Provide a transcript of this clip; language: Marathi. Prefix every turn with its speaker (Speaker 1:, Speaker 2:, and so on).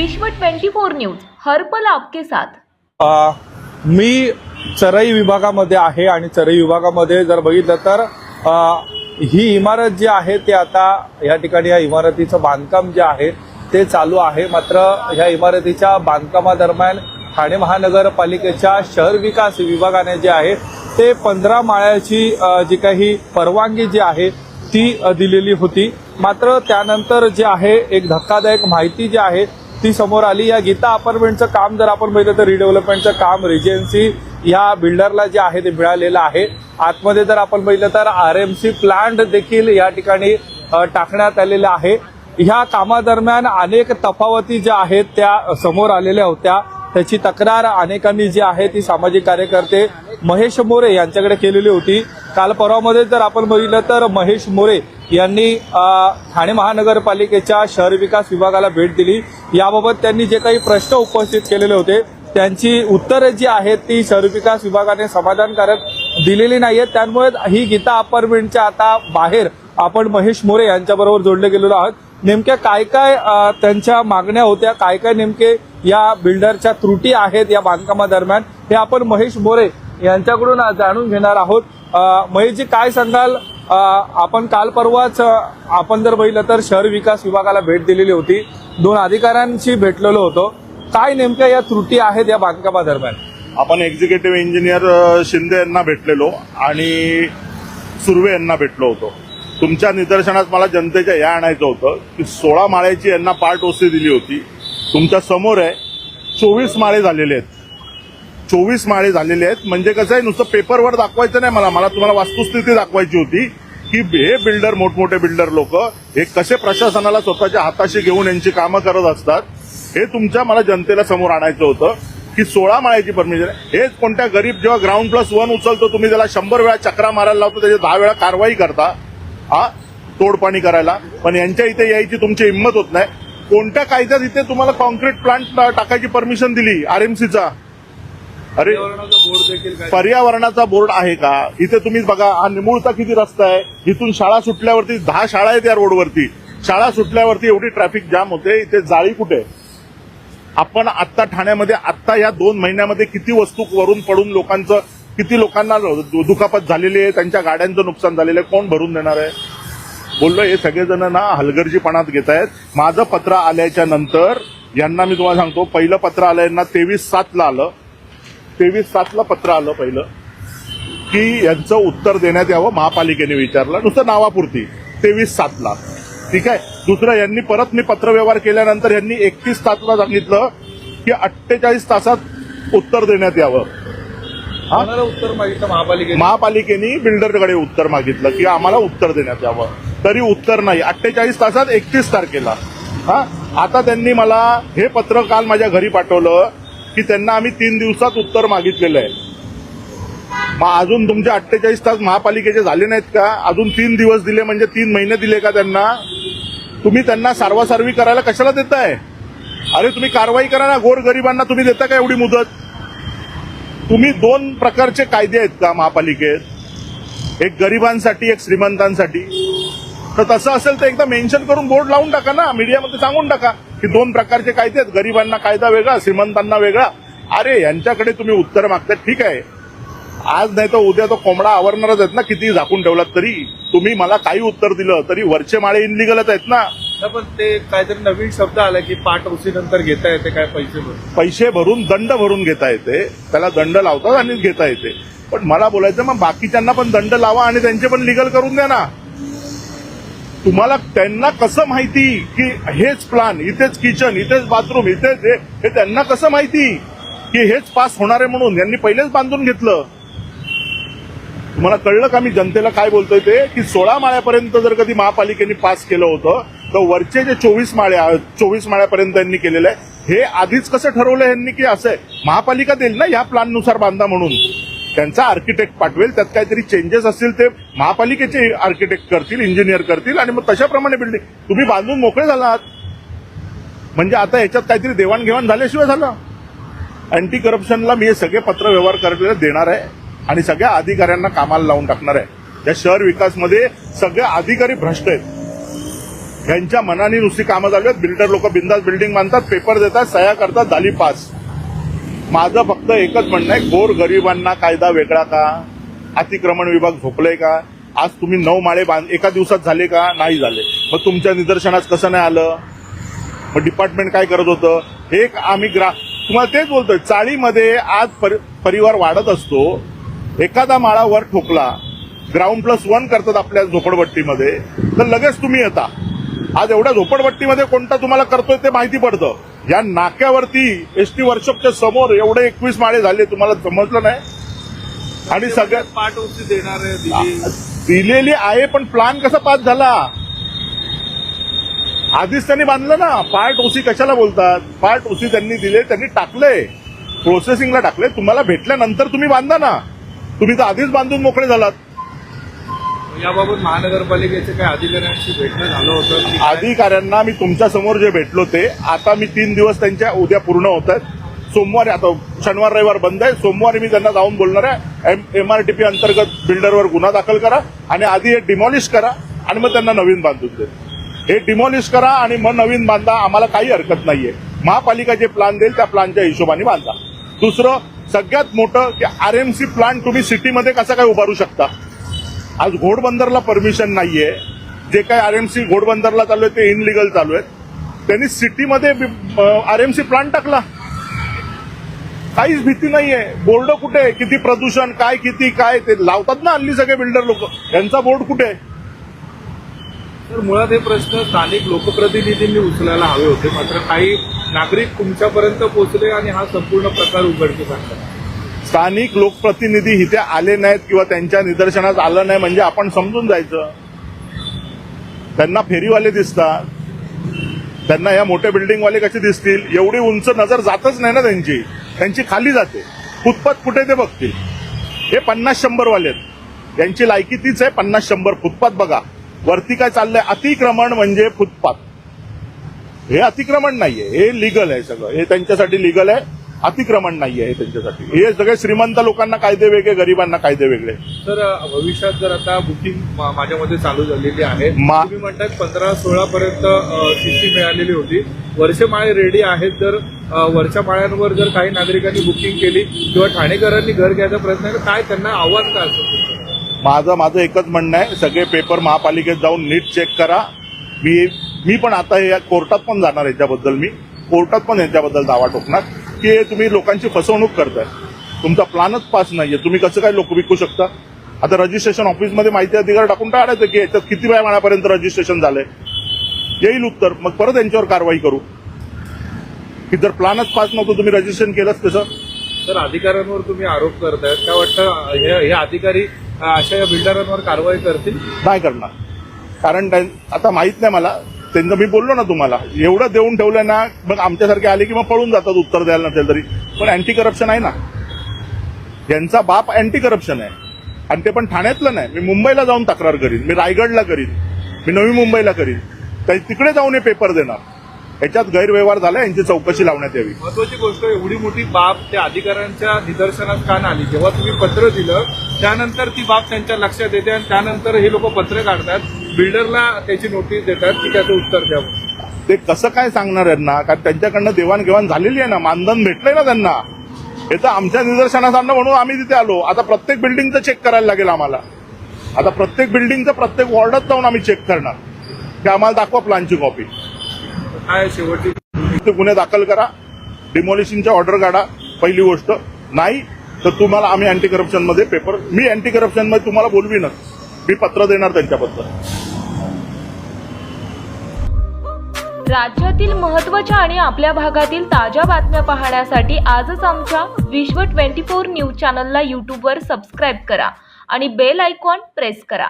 Speaker 1: विश्व 24 न्यूज हर पल आपके साथ।
Speaker 2: मी चरई विभागामध्ये आहे आणि चरई विभागामध्ये जर बघितलं तर ही इमारत जी आहे ते आता या ठिकाणी या इमारतीचं बांधकाम जे आहे ते चालू आहे। मात्र या इमारतीच्या बांधकामादरम्यान ठाणे महानगरपालिकेच्या शहर विकास विभागाने जे आहे ते 15 माळ्याची जी काही परवानगी जी आहे ती दिलेली होती। मात्र त्यानंतर जे आहे एक धक्कादायक माहिती जी आहे ती समोर आली। या गीता अपार्टमेंटचं काम जर आपण बघितलं तर रिडेव्हलपमेंटचं काम रिजन्सी या बिल्डरला जे आहे ते मिळालेलं आहे। आतमध्ये जर आपण बघितलं तर आरएमसी प्लांट देखील या ठिकाणी टाकण्यात आलेला आहे। ह्या कामादरम्यान अनेक तफावती ज्या आहेत त्या समोर आलेल्या होत्या। त्याची तक्रार अनेकांनी जी आहे ती सामाजिक कार्यकर्ते महेश मोरे यांच्याकडे केलेली होती। काल परवामध्ये जर आपण बघितलं तर महेश मोरे यांनी ठाणे महानगरपालिकेच्या शहर विकास विभागाला भेट दिली। याबाबत त्यांनी जे काही प्रश्न उपस्थित केलेले होते त्यांची उत्तरे जी आहेत ती शहर विकास विभागाने समाधानकारक दिलेली नाहीये। त्यामुळे ही गीता अपार्टमेंटच्या आता बाहेर आपण महेश मोरे यांच्याबरोबर जोडले गेलेलो आहोत। नेमक्या काय काय त्यांच्या मागण्या होत्या, काय काय नेमके या बिल्डरच्या त्रुटी आहेत या बांधकामादरम्यान, हे आपण महेश मोरे यांच्याकडून जाणून घेणार आहोत। महेशजी, काय सांगाल? आपण काल परवाच आपण जर बघितलं तर शहर विकास विभागाला भेट दिलेली होती, 2 अधिकाऱ्यांशी भेटलेलो होतो। काय नेमक्या या त्रुटी आहेत या बांधकामादरम्यान?
Speaker 3: आपण एक्झिक्युटिव्ह इंजिनियर शिंदे यांना भेटलेलो आणि सुर्वे यांना भेटलो होतो। तुमच्या निदर्शनात मला जनतेच्या या आणायचं होतं की 16 माळ्याची यांना पार्ट ओसी दिली होती। तुमच्या समोर आहे 24 माळे झालेले आहेत। 24 माळे झालेले आहेत म्हणजे कसं आहे, नुसतं पेपरवर दाखवायचं नाही, मला तुम्हाला वास्तुस्थिती दाखवायची होती की हे बिल्डर, मोठमोठे बिल्डर लोक हे कसे प्रशासनाला स्वतःच्या हाताशी घेऊन यांची कामं करत असतात, हे तुमच्या मला जनतेला समोर आणायचं होतं की 16 माळ्याची परमिशन। हेच कोणत्या गरीब जेव्हा ग्राउंड+1 उचलतो तुम्ही त्याला 100 वेळा चक्रा मारायला लावतो, त्याच्या 10 वेळा कारवाई करता तोडपाणी करायला, पण यांच्या इथे यायची तुमची हिंमत होत नाही। कोणत्या कायद्यात इथे तुम्हाला कॉन्क्रीट प्लांट टाकायची परमिशन दिली आरएमसीचा? अरे पर्यावरणाचा बोर्ड आहे का इथे? तुम्ही बघा, हा निमुळता किती रस्ता आहे, इथून शाळा सुटल्यावरती 10 शाळा आहेत या रोडवरती। शाळा सुटल्यावरती एवढी ट्रॅफिक जाम होते, इथे जाळी कुठे? आपण आत्ता ठाण्यामध्ये आत्ता या 2 महिन्यामध्ये किती वस्तू वरून पडून किती लोकांना दुखापत झालेली आहे, त्यांच्या गाड्यांचं नुकसान झालेलं आहे, कोण भरून देणार आहे? बोललो हे सगळेजण ना हलगर्जीपणात घेत आहेत। माझं पत्र आल्याच्या नंतर यांना मी तुम्हाला सांगतो, पहिलं पत्र आलं यांना 23/7 आलं। 23/7 पत्र आलं पहिलं की यांचं उत्तर देण्यात यावं, महापालिकेने विचारलं, नुसतं नावापुरती 23/7 ठीक आहे। दुसरं, यांनी परत मी पत्रव्यवहार केल्यानंतर यांनी 31/7 सांगितलं की 48 तासात उत्तर देण्यात यावं।
Speaker 2: उत्तर मागितलं
Speaker 3: महापालिकेने बिल्डरकडे उत्तर मागितलं की आम्हाला उत्तर देण्यात यावं, तरी उत्तर नाही। 48 तासात 31 तारखेला आता त्यांनी मला हे पत्र काल माझ्या घरी पाठवलं की त्यांना आम्ही 3 दिवसात उत्तर मागितलेलं आहे। मग अजून तुमचे 48 तास महापालिकेचे झाले नाहीत का? अजून 3 दिवस दिले म्हणजे 3 महिने दिले का त्यांना? तुम्ही त्यांना सारवासारवी करायला कशाला देताय? अरे तुम्ही कारवाई करा ना, गोरगरिबांना तुम्ही देता का एवढी मुदत? तुम्ही 2 प्रकारचे कायदे आहेत का महापालिकेत, एक गरिबांसाठी एक श्रीमंतांसाठी? तर तसं असेल तर एकदा मेन्शन करून बोर्ड लावून टाका ना, मीडियामध्ये सांगून टाका की 2 प्रकारचे कायदे आहेत, गरिबांना कायदा वेगळा, श्रीमंतांना वेगळा। अरे यांच्याकडे तुम्ही उत्तर मागताय, ठीक आहे, आज नाही तर उद्या तो कोंबडा आवरणारच आहेत ना, किती झाकून ठेवलात तरी। तुम्ही मला काही उत्तर दिलं तरी वरचे माळे इनलिगलच आहेत ना।
Speaker 2: पण ते काहीतरी नवीन शब्द आला की पार्ट ओसी नंतर घेता येते, काय
Speaker 3: पैसे भरून दंड भरून घेता येते, त्याला दंड लावतात आणि घेता येते। पण मला बोलायचं, मग बाकीच्यांना पण दंड लावा आणि त्यांचे पण लिगल करून द्या ना। तुम्हाला त्यांना कसं माहिती की हेच प्लान, इथेच किचन, इथेच बाथरूम, इथेच हे त्यांना कसं माहिती की हेच पास होणार आहे? म्हणून यांनी पहिलेच बांधून घेतलं। तुम्हाला कळलं का मी जनतेला काय बोलतोय ते? की 16 माळ्यापर्यंत जर कधी महापालिकेने पास केलं होतं तर वरचे जे 24 माळ्यापर्यंत यांनी केलेलं आहे, हे आधीच कसं ठरवलं यांनी की असं महापालिका देईल ना या प्लॅननुसार बांधा म्हणून? त्यांचा आर्किटेक्ट पाठवेल, त्यात काहीतरी चेंजेस असतील ते महापालिकेचे आर्किटेक्ट करतील, इंजिनियर करतील आणि मग तशाप्रमाणे बिल्डिंग तुम्ही बांधून मोकळे झालात। म्हणजे आता याच्यात काहीतरी देवाणघेवाण झाल्याशिवाय झालं? अँटी करप्शनला मी हे सगळे पत्र व्यवहार करायला देणार आहे आणि सगळ्या अधिकाऱ्यांना कामाला लावून टाकणार आहे। या शहर विकासमध्ये सगळे अधिकारी भ्रष्ट आहेत। यांच्या मनाने नुसती कामं चालू आहेत. बिल्डर लोक बिंदास बिल्डिंग बांधतात, पेपर देतात, सह्या करतात, झाली पास. माझं फक्त एकच म्हणणं आहे, गोर गरिबांना कायदा वेगळा का? अतिक्रमण विभाग झोपले का? आज तुम्ही 9 माळे एका दिवसात झाले का? नाही झाले. मग तुमच्या निदर्शनास कसं नाही आलं? मग डिपार्टमेंट काय करत होतं? हे आम्ही तुम्हाला तेच बोलतोय, चाळीमध्ये आज परिवार वाढत असतो. एखादा माळा वर ठोकला, ग्राउंड+1 करतात आपल्या झोपडपट्टीमध्ये, तर लगेच तुम्ही येता. आज एवढ्या झोपडपट्टीमध्ये कोणता तुम्हाला करतोय ते माहिती पडतं. या नाक्यावरती एसटी वर्कशॉपच्या समोर एवढे 21 माळे झाले, तुम्हाला समजलं नाही? आणि सगळ्यात
Speaker 2: पार्ट ओसी देणार
Speaker 3: दिलेली आहे, पण प्लॅन कसा पास झाला? आधीच त्यांनी बांधलं ना. पार्ट ओसी कशाला बोलतात? पार्ट ओसी त्यांनी दिले, त्यांनी टाकले, प्रोसेसिंगला टाकले. तुम्हाला भेटल्यानंतर तुम्ही बांधा ना. तुम्ही तर आधीच बांधून मोकळे झालात.
Speaker 2: याबाबत महानगरपालिकेचे काही अधिकाऱ्यांशी भेटणं झालं होतं?
Speaker 3: अधिकाऱ्यांना मी तुमच्या समोर जे भेटलो ते, आता मी 3 दिवस त्यांच्या उद्या पूर्ण होत आहेत. सोमवारी, आता शनिवार रविवार बंद आहे, सोमवारी मी त्यांना जाऊन बोलणार आहे. MRTP अंतर्गत बिल्डरवर गुन्हा दाखल करा आणि आधी हे डिमॉलिश करा आणि मग त्यांना नवीन बांधून दे. हे डिमॉलिश करा आणि मग नवीन बांधा, आम्हाला काही हरकत नाहीये. महापालिका जे प्लॅन देईल त्या प्लॅनच्या हिशोबाने बांधा. दुसरं सगळ्यात मोठं की RMC प्लांट तुम्ही सिटीमध्ये कसं काय उभारू शकता? आज घोडबंदरला परमिशन नाहीये. जे काही RMC घोडबंदरला चालू आहे ते इनलिगल चालू आहेत. त्यांनी सिटीमध्ये RMC प्लांट टाकला, काहीच भीती नाहीये. बोर्ड कुठे? किती प्रदूषण, काय किती काय ते लावतात ना हल्ली सगळे बिल्डर लोक, यांचा बोर्ड कुठे?
Speaker 2: तर मुळात हे प्रश्न स्थानिक लोकप्रतिनिधींनी उचलायला हवे होते, मात्र काही नागरिक तुमच्यापर्यंत पोहोचले आणि हा संपूर्ण प्रकार उघडकीस आणला.
Speaker 3: स्थानिक लोकप्रतिनिधी इथे आले नाहीत किंवा त्यांच्या निदर्शनास आलं नाही म्हणजे आपण समजून जायचं. त्यांना फेरीवाले दिसतात, त्यांना या मोठ्या बिल्डिंगवाले कसे दिसतील? एवढी उंच नजर जातच नाही ना त्यांची खाली जाते. फुटपाथ कुठे ते बघतील. हे 50-100 वाले आहेत, यांची लायकी तीच आहे. 50-100 फुटपाथ बघा. वरती काय चाललंय? अतिक्रमण म्हणजे फुटपाथ. हे अतिक्रमण नाहीये, हे लिगल आहे सगळं. हे त्यांच्यासाठी लिगल आहे, अतिक्रमण नाहीये हे त्यांच्यासाठी. हे सगळे श्रीमंत लोकांना कायदे वेगळे, गरिबांना कायदे वेगळे.
Speaker 2: तर भविष्यात जर आता बुकिंग माझ्यामध्ये चालू झालेली आहे, तुम्ही म्हणतात 15-16 पर्यंत सिस्टीम मिळालेली होती, वरचे माळे रेडी आहेत. तर वरच्या माळ्यांवर जर काही नागरिकांनी बुकिंग केली किंवा ठाणेकरांनी घर घ्यायचा प्रयत्न केला, काय त्यांना आव्हान काय असेल?
Speaker 3: माझं एकच म्हणणं आहे, सगळे पेपर महापालिकेत जाऊन नीट चेक करा. मी पण आता या कोर्टात पण जाणार, याच्याबद्दल मी कोर्टात पण याच्याबद्दल दावा ठोकणार की तुम्ही लोकांची फसवणूक करताय. तुमचा प्लॅनच पास नाहीये, तुम्ही कसं काय लोक विकू शकता? आता रजिस्ट्रेशन ऑफिसमध्ये माहिती अधिकार टाकून टाळायचं की याच्यात किती वेळा महिन्यापर्यंत रजिस्ट्रेशन झालंय, येईल उत्तर. मग परत यांच्यावर कारवाई करू की जर प्लॅनच पास नव्हतं तुम्ही रजिस्ट्रेशन केलंच कसं?
Speaker 2: तर अधिकाऱ्यांवर तुम्ही आरोप करतायत, काय वाटतं हे अधिकारी अशा या बिल्डरांवर कारवाई करतील?
Speaker 3: नाही करणार, कारण आता माहित नाही मला. त्यांचं मी बोललो ना तुम्हाला, एवढं देऊन ठेवलं ना, मग आमच्यासारखे आले की मग पळून जातात उत्तर द्यायला नसेल तरी. पण अँटी करप्शन आहे ना, यांचा बाप अँटी करप्शन आहे आणि ते पण ठाण्यातलं नाही. मी मुंबईला जाऊन तक्रार करीन, मी रायगडला करीन, मी नवी मुंबईला करीन, तिकडे जाऊन हे पेपर देणार. याच्यात गैरव्यवहार झाला, यांची चौकशी लावण्यात यावी.
Speaker 2: महत्वाची गोष्ट, एवढी मोठी बाब त्या अधिकाऱ्यांच्या निदर्शनास का आली? जेव्हा तुम्ही पत्र दिलं त्यानंतर ती बाब त्यांच्या लक्षात येते आणि त्यानंतर हे लोक पत्र काढतात, बिल्डरला त्याची नोटीस देतात की त्याचं उत्तर द्यावं.
Speaker 3: ते कसं काय सांगणार यांना? कारण त्यांच्याकडनं देवाणघेवाण झालेली आहे ना, मानधन भेटलंय ना त्यांना. हे तर आमच्या निदर्शनास आणलं म्हणून आम्ही तिथे आलो. आता प्रत्येक बिल्डिंगचं चेक करायला लागेल आम्हाला. आता प्रत्येक बिल्डिंगचं प्रत्येक वॉर्डात जाऊन आम्ही चेक करणार की आम्हाला दाखवा प्लॅनची कॉपी.
Speaker 2: काय शेवटी
Speaker 3: गुन्हे दाखल करा, डिमॉलिशनच्या ऑर्डर काढा. पहिली गोष्ट नाही तर तुम्हाला आम्ही अँटी करप्शन मध्ये पेपर, मी अँटी करप्शन मध्ये तुम्हाला बोलवीनच, मी पत्र देणार त्यांच्याबद्दल.
Speaker 1: राज्यातील महत्त्वाच्या आणि आपल्या भागातील ताज्या बातम्या पाहण्यासाठी आजच आमच्या विश्व 24 न्यूज चॅनलला यूट्यूबवर सबस्क्राईब करा आणि बेल आयकॉन प्रेस करा.